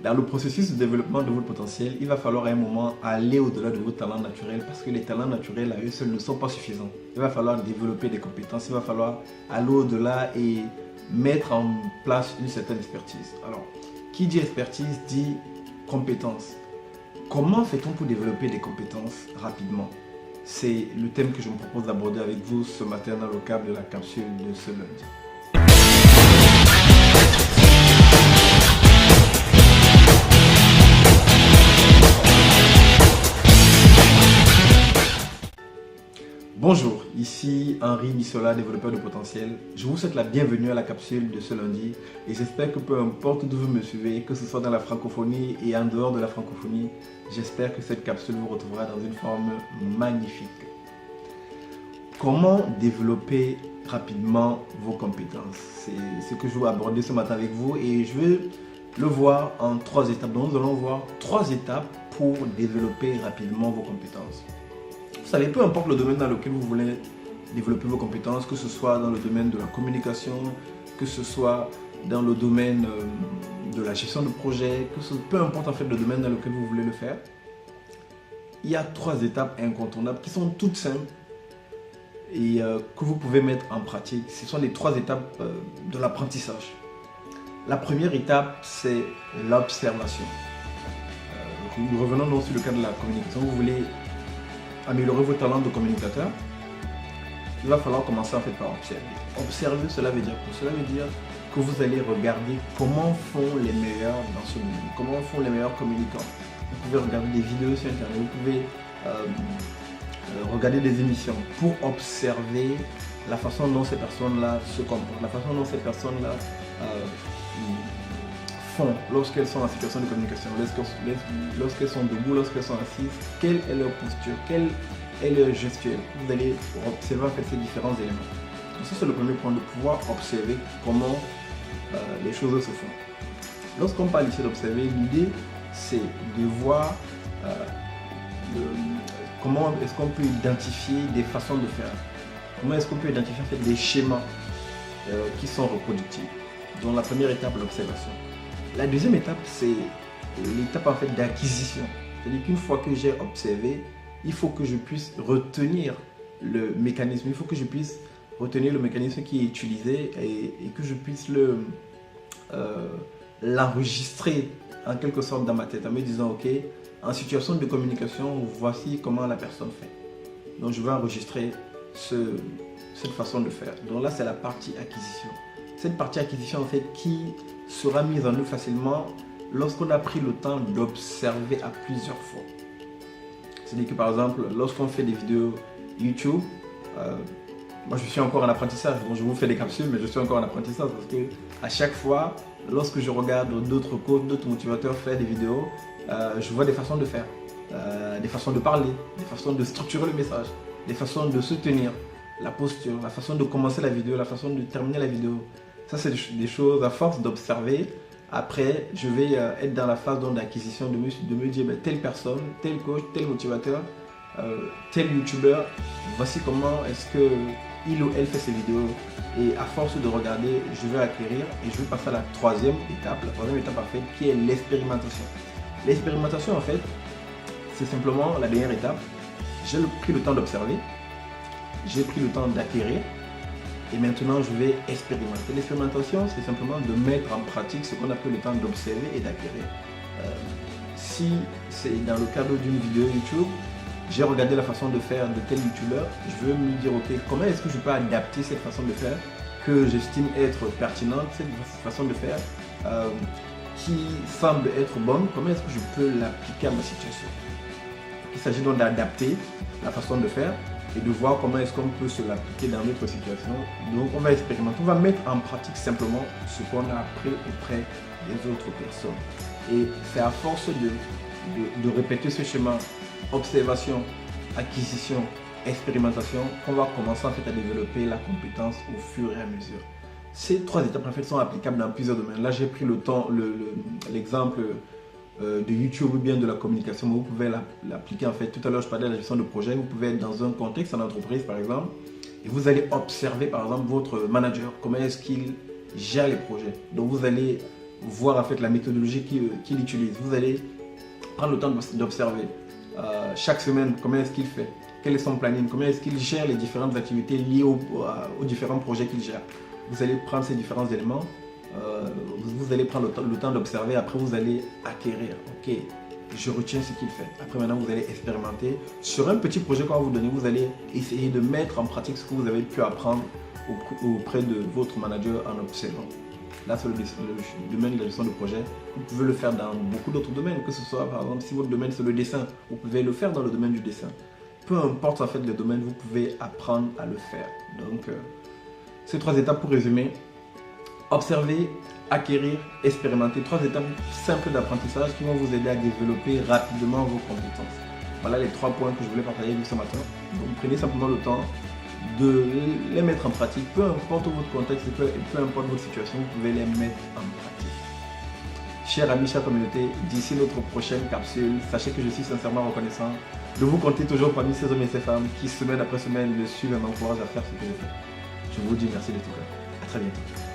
Dans le processus de développement de votre potentiel, il va falloir à un moment aller au-delà de vos talents naturels parce que les talents naturels à eux seuls ne sont pas suffisants. Il va falloir développer des compétences, il va falloir aller au-delà et mettre en place une certaine expertise. Alors, qui dit expertise dit compétences. Comment fait-on pour développer des compétences rapidement? C'est le thème que je me propose d'aborder avec vous ce matin dans le cadre de la capsule de ce lundi. Bonjour, ici Henri Missola, développeur de potentiel. Je vous souhaite la bienvenue à la capsule de ce lundi et j'espère que peu importe d'où vous me suivez, que ce soit dans la francophonie et en dehors de la francophonie, j'espère que cette capsule vous retrouvera dans une forme magnifique. Comment développer rapidement vos compétences? C'est ce que je vais aborder ce matin avec vous et je vais le voir en 3 étapes. Donc nous allons voir 3 étapes pour développer rapidement vos compétences. Vous savez, peu importe le domaine dans lequel vous voulez développer vos compétences, que ce soit dans le domaine de la communication, que ce soit dans le domaine de la gestion de projet, peu importe en fait le domaine dans lequel vous voulez le faire, il y a 3 étapes incontournables qui sont toutes simples et que vous pouvez mettre en pratique. Ce sont les 3 étapes de l'apprentissage. La première étape, c'est l'observation. Nous revenons donc sur le cas de la communication. Vous voulez améliorer vos talents de communicateur, il va falloir commencer en fait par observer. Observer, cela veut dire quoi? Cela veut dire que vous allez regarder comment font les meilleurs dans ce domaine, comment font les meilleurs communicants. Vous pouvez regarder des vidéos sur internet, vous pouvez regarder des émissions pour observer la façon dont ces personnes-là se comportent, la façon dont ces personnes-là font lorsqu'elles sont en situation de communication, lorsqu'elles sont debout, lorsqu'elles sont assises, quelle est leur posture, quelle est leur gestuelle. Vous allez observer en fait ces différents éléments. Donc ça c'est le premier point, de pouvoir observer comment les choses se font. Lorsqu'on parle ici d'observer, l'idée c'est de voir comment est-ce qu'on peut identifier des façons de faire, comment est-ce qu'on peut identifier en fait, des schémas qui sont reproductibles. Donc la première étape, l'observation. La deuxième étape, c'est l'étape en fait d'acquisition. C'est-à-dire qu'une fois que j'ai observé, il faut que je puisse retenir le mécanisme. Il faut que je puisse retenir le mécanisme qui est utilisé et que je puisse l'enregistrer en quelque sorte dans ma tête en me disant ok, en situation de communication, voici comment la personne fait. Donc je vais enregistrer cette façon de faire. Donc là, c'est la partie acquisition. Cette partie acquisition en fait qui sera mise en œuvre facilement lorsqu'on a pris le temps d'observer à plusieurs fois. C'est-à-dire que par exemple, lorsqu'on fait des vidéos YouTube, moi je suis encore en apprentissage, donc je vous fais des capsules, mais je suis encore en apprentissage parce que à chaque fois, lorsque je regarde d'autres coachs, d'autres motivateurs faire des vidéos, je vois des façons de faire, des façons de parler, des façons de structurer le message, des façons de se tenir, la posture, la façon de commencer la vidéo, la façon de terminer la vidéo. Ça, c'est des choses à force d'observer. Après, je vais être dans la phase d'acquisition, de me dire telle personne, tel coach, tel motivateur, tel youtubeur, voici comment est-ce que il ou elle fait ses vidéos. Et à force de regarder, je vais acquérir et je vais passer à la troisième étape. La troisième étape en fait, qui est l'expérimentation. L'expérimentation en fait, c'est simplement la dernière étape. J'ai pris le temps d'observer, j'ai pris le temps d'acquérir. Et maintenant, je vais expérimenter. L'expérimentation, c'est simplement de mettre en pratique ce qu'on a pris le temps d'observer et d'acquérir. Si c'est dans le cadre d'une vidéo YouTube, j'ai regardé la façon de faire de tel youtubeur, je veux me dire, ok, comment est-ce que je peux adapter cette façon de faire que j'estime être pertinente, cette façon de faire qui semble être bonne, comment est-ce que je peux l'appliquer à ma situation? Il s'agit donc d'adapter la façon de faire et de voir comment est-ce qu'on peut se l'appliquer dans notre situation. Donc on va expérimenter, on va mettre en pratique simplement ce qu'on a appris auprès des autres personnes. Et c'est à force de répéter ce schéma, observation, acquisition, expérimentation, qu'on va commencer en fait à développer la compétence au fur et à mesure. Ces 3 étapes en fait sont applicables dans plusieurs domaines. Là j'ai pris le temps, l'exemple de YouTube ou bien de la communication, vous pouvez l'appliquer en fait. Tout à l'heure je parlais de la gestion de projet, vous pouvez être dans un contexte en entreprise par exemple et vous allez observer par exemple votre manager, comment est-ce qu'il gère les projets. Donc vous allez voir en fait la méthodologie qu'il utilise. Vous allez prendre le temps d'observer chaque semaine comment est-ce qu'il fait, quel est son planning, comment est-ce qu'il gère les différentes activités liées aux différents projets qu'il gère. Vous allez prendre ces différents éléments, vous allez prendre le temps d'observer, après vous allez acquérir. Ok, je retiens ce qu'il fait. Après maintenant vous allez expérimenter. Sur un petit projet qu'on va vous donner, vous allez essayer de mettre en pratique ce que vous avez pu apprendre auprès de votre manager en observant. Là, c'est le domaine de la gestion de projet. Vous pouvez le faire dans beaucoup d'autres domaines, que ce soit par exemple si votre domaine c'est le dessin, vous pouvez le faire dans le domaine du dessin. Peu importe en fait le domaine, vous pouvez apprendre à le faire. Donc, ces 3 étapes pour résumer: observer, acquérir, expérimenter. 3 étapes simples d'apprentissage qui vont vous aider à développer rapidement vos compétences. Voilà les 3 points que je voulais partager avec vous ce matin. Donc, prenez simplement le temps de les mettre en pratique. Peu importe votre contexte, peu importe votre situation, vous pouvez les mettre en pratique. Chers amis, chère communauté, d'ici notre prochaine capsule, sachez que je suis sincèrement reconnaissant de vous compter toujours parmi ces hommes et ces femmes qui, semaine après semaine, me suivent et m'encouragent à faire ce que je fais. Je vous dis merci de tout cœur. À très bientôt.